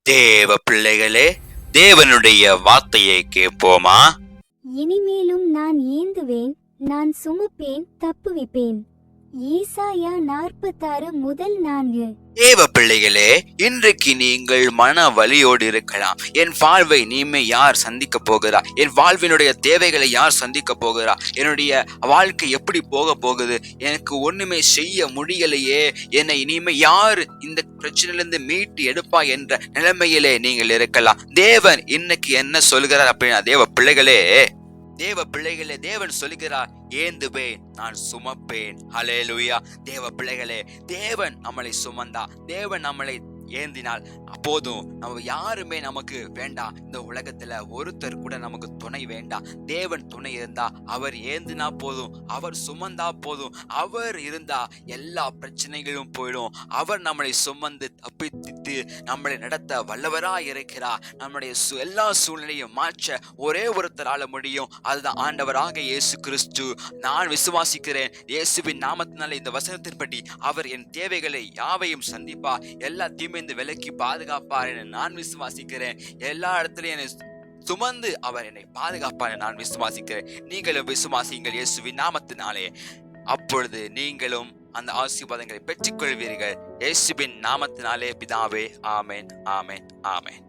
தேவ பிள்ளைகளே, தேவனுடைய வார்த்தையை கேட்போமா? இனிமேலும் நான் ஏந்துவேன், நான் சுமப்பேன், தப்புவிப்பேன். ஏசாயா 46:4. தேவ பிள்ளைகளே, இன்றைக்கு நீங்கள் மன வலியோடு இருக்கலாம். என் வாழ்வை நீமே யார் சந்திக்க போகிறா? என் வாழ்வினுடைய தேவைகளை யார் சந்திக்க போகிறா? என்னுடைய வாழ்க்கை எப்படி போக போகுது? எனக்கு ஒண்ணுமே செய்ய முடியலையே. என்னை இனிமே யார் இந்த பிரச்சனையிலிருந்து மீட்டு எடுப்பா என்ற நிலைமையிலே நீங்கள் இருக்கலாம். தேவன் இன்னைக்கு என்ன சொல்கிறார் அப்படின்னா, தேவ பிள்ளைகளே, தேவன் சொல்லுகிறார், ஏந்துவேன், நான் சுமப்பேன். ஹல்லேலூயா. தேவ பிள்ளைகளே, தேவன் நம்மளை சுமந்தா, தேவன் நம்மளை ஏந்தினால் அப்போதும் நம்ம யாருமே நமக்கு வேண்டாம். இந்த உலகத்துல ஒருத்தர் கூட நமக்கு துணை வேண்டாம். தேவன் துணை இருந்தா, அவர் ஏந்தினா போதும், அவர் சுமந்தா போதும், அவர் இருந்தா எல்லா பிரச்சனைகளும் போயிடும். அவர் நம்மளை சுமந்து தப்பித்து நம்மளை நடத்த வல்லவரா இருக்கிறார். நம்முடைய எல்லா சூழ்நிலையும் மாற்ற ஒரே ஒருத்தரால முடியும். அதுதான் ஆண்டவராக இயேசு கிறிஸ்து. நான் விசுவாசிக்கிறேன், இயேசுவின் நாமத்தினால இந்த வசனத்தின்படி அவர் என் தேவைகளை யாவையும் சந்திப்பார், எல்லா தீமையிலிருந்து விலக்கி பாதுகாப்பார் என நான் விசுவாசிக்கிறேன். எல்லா இடத்துலயும் என்னை சுமந்து அவர் என்னை பாதுகாப்பார் என நான் விசுவாசிக்கிறேன். நீங்களும் விசுவாசியுங்கள் இயேசுவின் நாமத்தினாலே. அப்பொழுது நீங்களும் அந்த ஆசீர்வாதங்களை பெற்றுக்கொள்வீர்கள். இயேசுவின் நாமத்தினாலே பிதாவே. ஆமென், ஆமென், ஆமென்.